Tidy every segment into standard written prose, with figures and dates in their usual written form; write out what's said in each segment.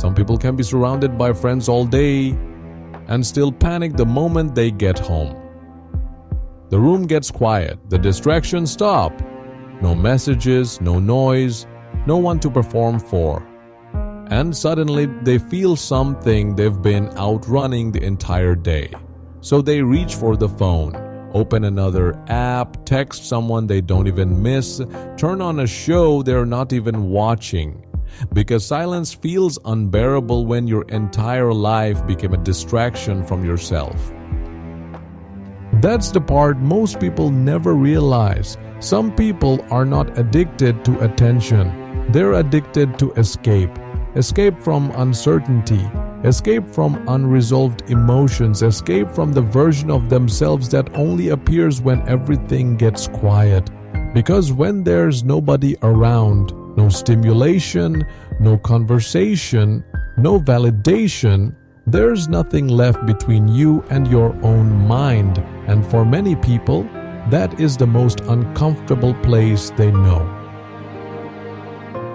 Some people can be surrounded by friends all day and still panic the moment they get home. The room gets quiet, the distractions stop. No messages, no noise, no one to perform for. And suddenly they feel something they've been outrunning the entire day. So they reach for the phone, open another app, text someone they don't even miss, turn on a show they're not even watching. Because silence feels unbearable when your entire life became a distraction from yourself. That's the part most people never realize. Some people are not addicted to attention. They're addicted to escape. Escape from uncertainty. Escape from unresolved emotions. Escape from the version of themselves that only appears when everything gets quiet. Because when there's nobody around, no stimulation, no conversation, no validation, there's nothing left between you and your own mind. And for many people, that is the most uncomfortable place they know.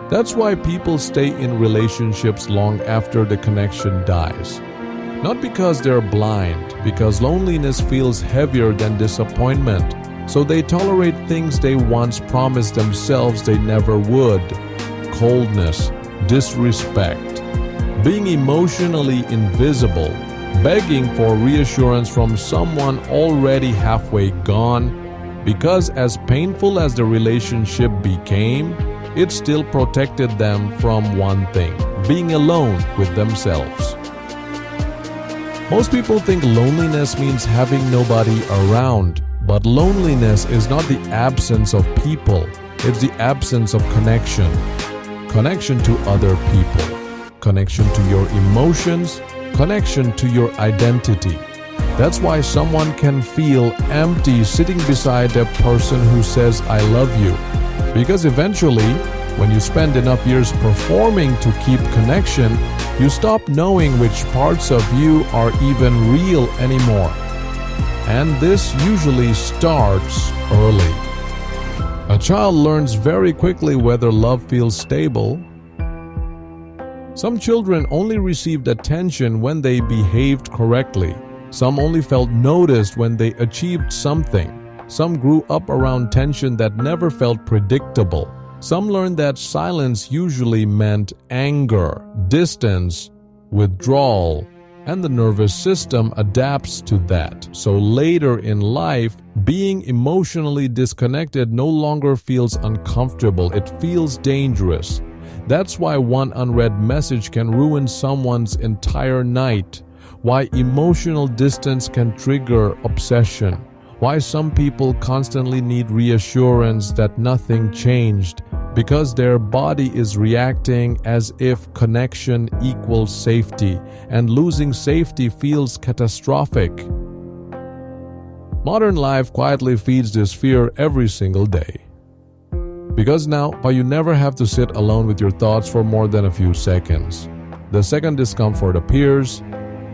That's why people stay in relationships long after the connection dies. Not because they're blind, because loneliness feels heavier than disappointment. So they tolerate things they once promised themselves they never would. Coldness, disrespect, being emotionally invisible, begging for reassurance from someone already halfway gone, because as painful as the relationship became, it still protected them from one thing: being alone with themselves. Most people think loneliness means having nobody around. But loneliness is not the absence of people, it's the absence of connection. Connection to other people, connection to your emotions, connection to your identity. That's why someone can feel empty sitting beside a person who says, "I love you." Because eventually, when you spend enough years performing to keep connection, you stop knowing which parts of you are even real anymore. And this usually starts early. A child learns very quickly whether love feels stable. Some children only received attention when they behaved correctly. Some only felt noticed when they achieved something. Some grew up around tension that never felt predictable. Some learned that silence usually meant anger, distance, withdrawal, and the nervous system adapts to that. So later in life, being emotionally disconnected no longer feels uncomfortable, it feels dangerous. That's why one unread message can ruin someone's entire night. Why emotional distance can trigger obsession. Why some people constantly need reassurance that nothing changed. Because their body is reacting as if connection equals safety, and losing safety feels catastrophic. Modern life quietly feeds this fear every single day. Because now, you never have to sit alone with your thoughts for more than a few seconds. The second discomfort appears,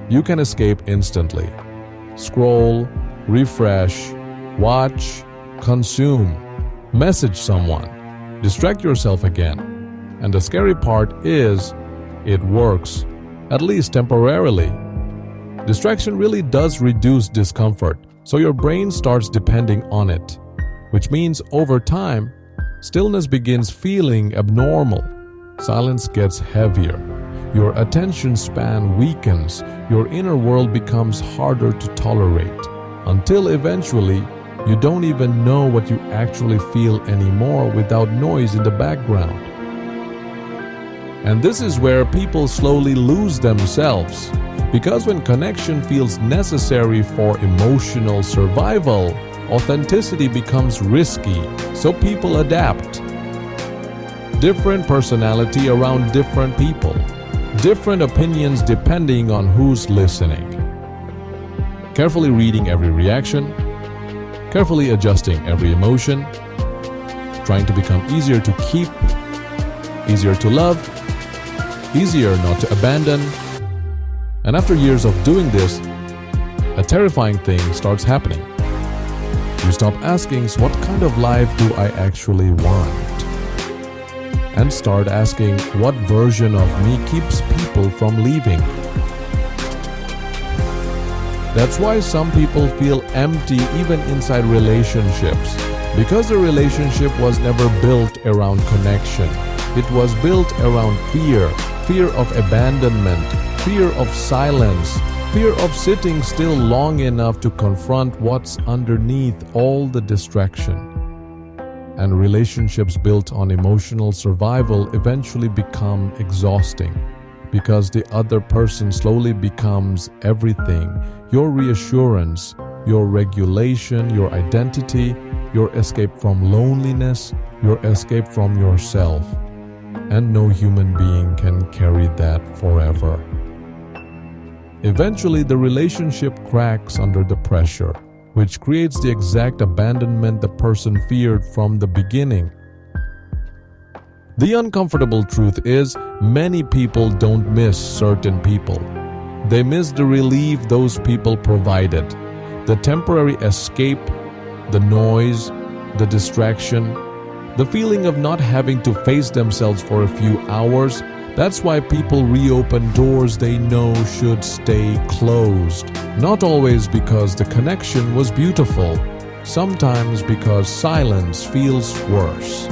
you can escape instantly. Scroll, refresh, watch, consume, message someone. Distract yourself again. And the scary part is, it works, at least temporarily. Distraction really does reduce discomfort, so your brain starts depending on it, which means over time, stillness begins feeling abnormal. Silence gets heavier. Your attention span weakens. Your inner world becomes harder to tolerate, until eventually, you don't even know what you actually feel anymore without noise in the background. And this is where people slowly lose themselves. Because when connection feels necessary for emotional survival, authenticity becomes risky, so people adapt. Different personality around different people. Different opinions depending on who's listening. Carefully reading every reaction. Carefully adjusting every emotion, trying to become easier to keep, easier to love, easier not to abandon. And after years of doing this, a terrifying thing starts happening. You stop asking, what kind of life do I actually want? and start asking, what version of me keeps people from leaving? That's why some people feel empty even inside relationships, because the relationship was never built around connection. It was built around fear, fear of abandonment, fear of silence, fear of sitting still long enough to confront what's underneath all the distraction. And relationships built on emotional survival eventually become exhausting, because the other person slowly becomes everything: your reassurance, your regulation, your identity, your escape from loneliness, your escape from yourself. And no human being can carry that forever. Eventually, the relationship cracks under the pressure, which creates the exact abandonment the person feared from the beginning. The uncomfortable truth is, many people don't miss certain people. They miss the relief those people provided, the temporary escape, the noise, the distraction, the feeling of not having to face themselves for a few hours. That's why people reopen doors they know should stay closed. Not always because the connection was beautiful, sometimes because silence feels worse.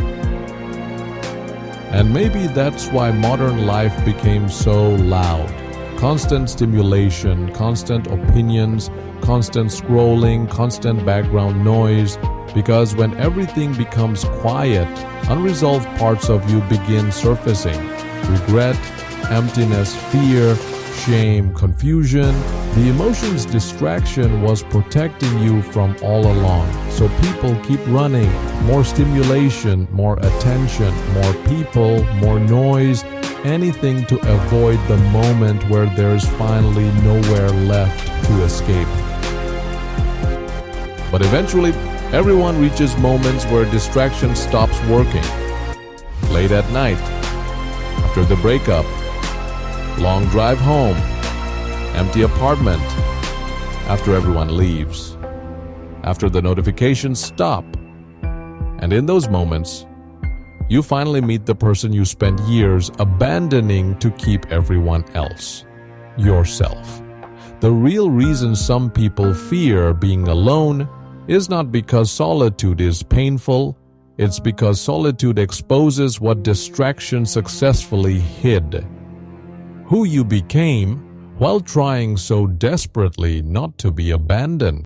And maybe that's why modern life became so loud. Constant stimulation, constant opinions, constant scrolling, constant background noise. Because when everything becomes quiet, unresolved parts of you begin surfacing. Regret, emptiness, fear, shame, confusion. The emotions distraction was protecting you from all along. So people keep running. More stimulation, more attention, more people, more noise, anything to avoid the moment where there's finally nowhere left to escape. But eventually, everyone reaches moments where distraction stops working. Late at night, after the breakup, long drive home, empty apartment, after everyone leaves, after the notifications stop. And in those moments, you finally meet the person you spent years abandoning to keep everyone else: yourself. The real reason some people fear being alone is not because solitude is painful, it's because solitude exposes what distraction successfully hid. Who you became while trying so desperately not to be abandoned.